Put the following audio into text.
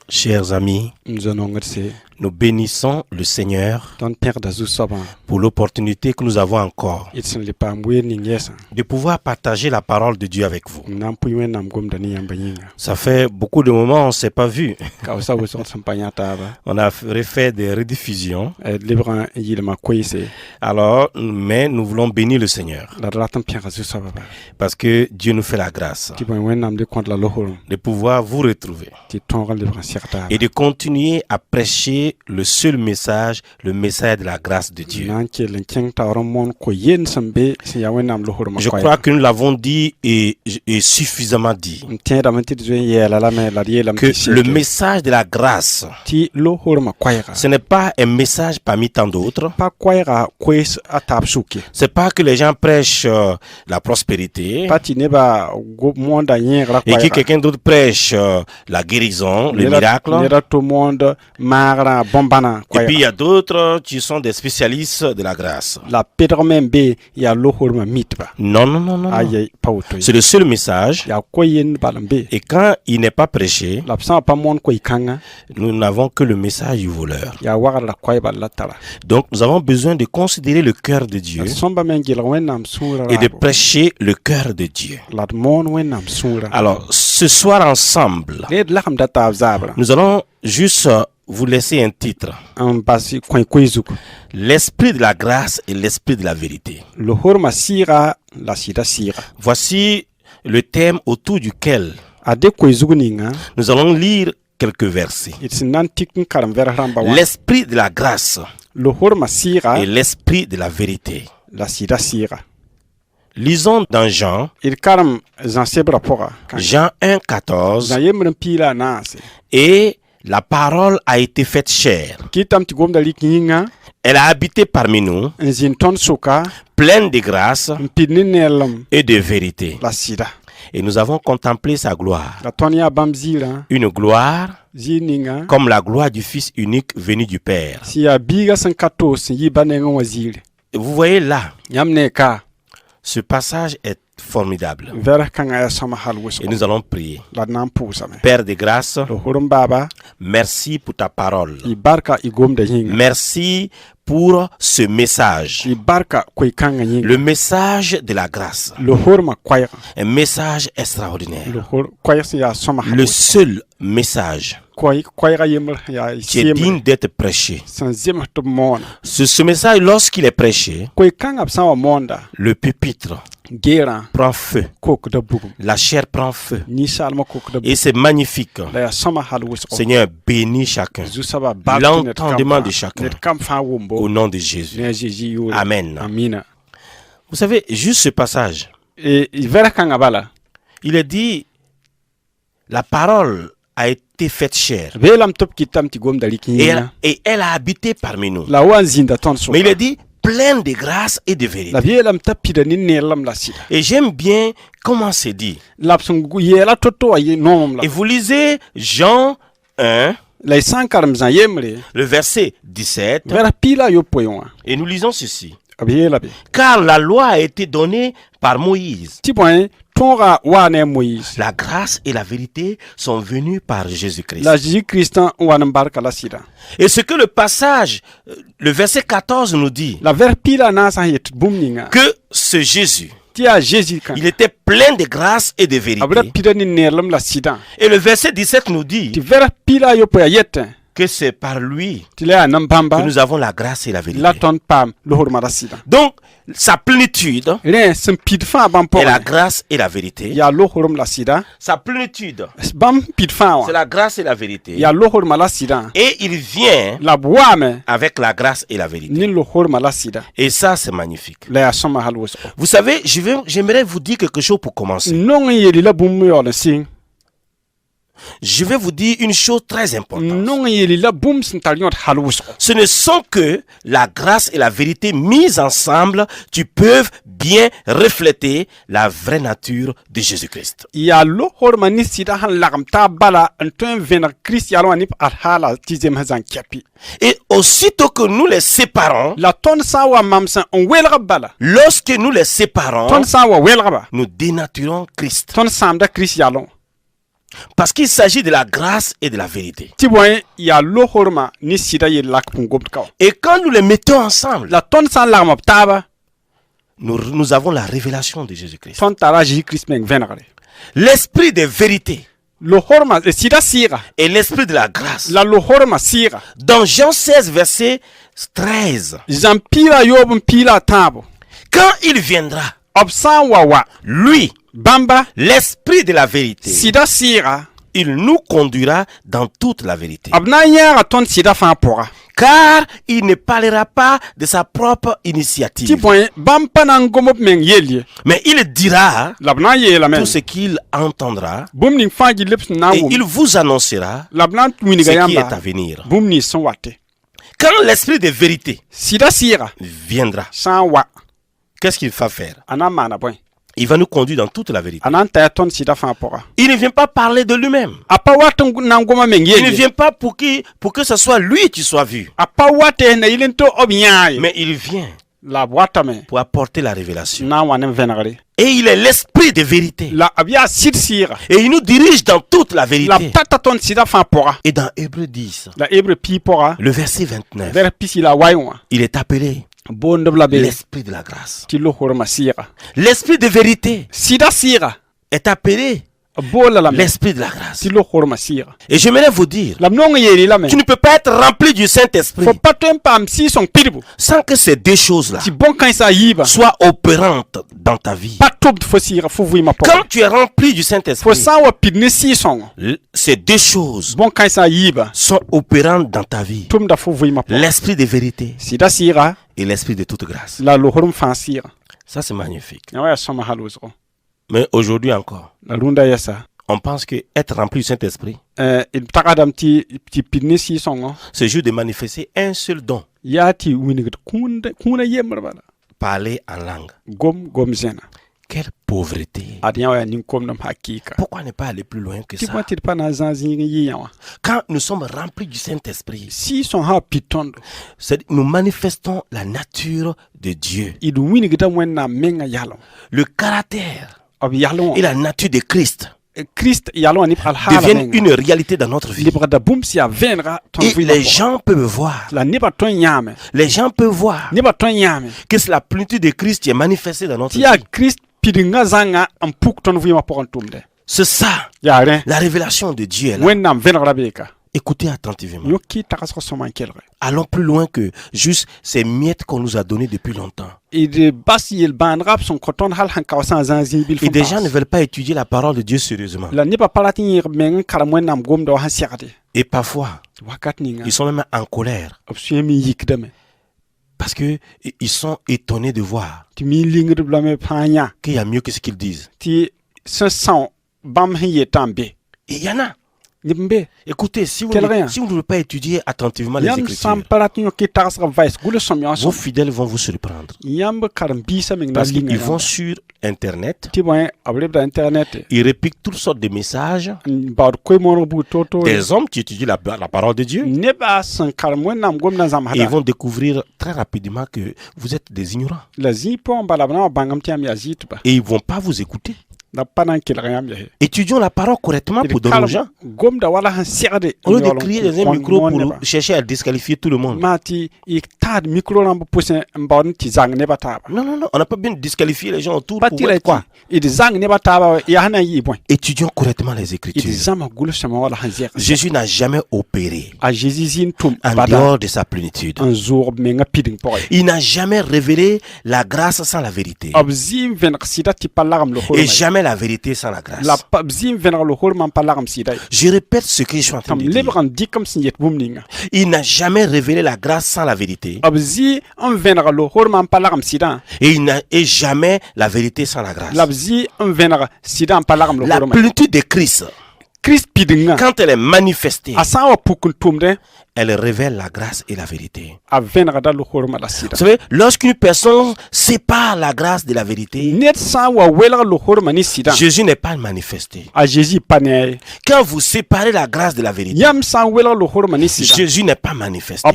Chers amis, nous bénissons le Seigneur pour l'opportunité que nous avons encore de pouvoir partager la parole de Dieu avec vous. Ça fait beaucoup de moments on ne s'est pas vu. On a refait des rediffusions. Alors, mais nous voulons bénir le Seigneur parce que Dieu nous fait la grâce de pouvoir vous retrouver et de continuer à prêcher le seul message, le message de la grâce de Dieu. Je crois que nous l'avons dit et suffisamment dit que le message de la grâce, ce n'est pas un message parmi tant d'autres. C'est pas que les gens prêchent la prospérité et que quelqu'un d'autre prêche la guérison, le miracle. Et puis il y a d'autres qui sont des spécialistes de la grâce. Non. C'est le seul message. Et quand il n'est pas prêché, nous n'avons que le message du voleur. Donc nous avons besoin de considérer le cœur de Dieu et de prêcher le cœur de Dieu. Alors ce soir ensemble, nous allons juste vous laisser un titre: l'esprit de la grâce et l'esprit de la vérité. Voici le thème autour duquel nous allons lire quelques versets. L'esprit de la grâce et l'esprit de la vérité. Lisons dans Jean 1:14. Et la parole a été faite chair. Elle a habité parmi nous, pleine de grâce et de vérité. Et nous avons contemplé sa gloire. Une gloire comme la gloire du Fils unique venu du Père. Vous voyez là, ce passage est formidable. Et nous allons prier. Père de grâce, merci pour ta parole. Merci pour ce message. Le message de la grâce. Un message extraordinaire. Le seul message qui est digne d'être prêché. Ce message, lorsqu'il est prêché, le pupitre prend feu, la chair prend feu, et c'est magnifique. Seigneur, bénis chacun, l'entendement de chacun, au nom de Jésus. Amen. Vous savez, juste ce passage, il est dit, la parole a été faite chair et elle a habité parmi nous. Mais il est dit pleine de grâce et de vérité. Et j'aime bien comment c'est dit. Et vous lisez Jean 1, le verset 17, et nous lisons ceci: car la loi a été donnée par Moïse. La grâce et la vérité sont venues par Jésus-Christ. Et ce que le passage, le verset 14 nous dit, que ce Jésus, il était plein de grâce et de vérité. Et le verset 17 nous dit que c'est par lui que nous avons la grâce et la vérité. Donc, sa plénitude est la grâce et la vérité. Sa plénitude, c'est la grâce et la vérité. Et il vient avec la grâce et la vérité. Et ça, c'est magnifique. Vous savez, j'aimerais vous dire quelque chose pour commencer. Je vais vous dire une chose très importante. Ce ne sont que la grâce et la vérité mises ensemble qui peuvent bien refléter la vraie nature de Jésus-Christ. Et aussitôt que nous les séparons, lorsque nous les séparons, nous dénaturons Christ. Parce qu'il s'agit de la grâce et de la vérité. Et quand nous les mettons ensemble, nous avons la révélation de Jésus-Christ. L'esprit de vérité et l'esprit de la grâce. Dans Jean 16, verset 13. Quand il viendra, lui, l'esprit de la vérité, il nous conduira dans toute la vérité. Car il ne parlera pas de sa propre initiative. Mais il dira tout ce qu'il entendra et il vous annoncera ce qui est à venir. Quand l'esprit de vérité viendra, qu'est-ce qu'il va faire? Il va nous conduire dans toute la vérité. Il ne vient pas parler de lui-même. Il ne vient pas pour que ce soit lui qui soit vu. Mais il vient pour apporter la révélation. Et il est l'esprit de vérité. Et il nous dirige dans toute la vérité. Et dans Hébreux 10, le verset 29, il est appelé l'esprit de la grâce. L'esprit de vérité est appelé l'esprit de la grâce. Et j'aimerais vous dire, tu ne peux pas être rempli du Saint-Esprit sans que ces deux choses-là soient opérantes dans ta vie. Quand tu es rempli du Saint-Esprit, ces deux choses sont opérantes dans ta vie. L'esprit de vérité et l'esprit de toute grâce. Ça, c'est magnifique. Mais aujourd'hui encore, on pense que être rempli du Saint-Esprit, c'est juste de manifester un seul don. Parler en langue. Quelle pauvreté. Pourquoi ne pas aller plus loin que ça? Quand nous sommes remplis du Saint-Esprit, nous manifestons la nature de Dieu. Le caractère et la nature de Christ deviennent une réalité dans notre vie. Et les gens peuvent voir. Les gens peuvent voir que c'est la plénitude de Christ qui est manifestée dans notre vie. C'est ça, la révélation de Dieu est là. Écoutez attentivement. Allons plus loin que juste ces miettes qu'on nous a données depuis longtemps. Et des gens ne veulent pas étudier la parole de Dieu sérieusement. Et parfois, ils sont même en colère. Parce qu'ils sont étonnés de voir qu'il y a mieux que ce qu'ils disent. Et il y en a. Écoutez, si vous ne voulez pas étudier attentivement les Écritures, vos fidèles vont vous surprendre. Parce qu'ils vont sur Internet, ils répliquent toutes sortes de messages des hommes qui étudient la parole de Dieu. Et ils vont découvrir très rapidement que vous êtes des ignorants. Et ils ne vont pas vous écouter. Étudions la parole correctement pour donner aux gens. Au lieu de crier dans un micro pour chercher à disqualifier tout le monde. Non, on n'a pas bien disqualifié les gens autour pour être quoi. Étudions correctement les Écritures. Jésus n'a jamais opéré en dehors de sa plénitude. Il n'a jamais révélé la grâce sans la vérité. Et jamais la vérité sans la grâce. Je répète ce que je suis en train de dire. Il n'a jamais révélé la grâce sans la vérité. Et jamais la vérité sans la grâce. La plénitude de Christ, quand elle est manifestée, elle révèle la grâce et la vérité. Vous savez, lorsqu'une personne sépare la grâce de la vérité, Jésus n'est pas manifesté. Quand vous séparez la grâce de la vérité, Jésus n'est pas manifesté.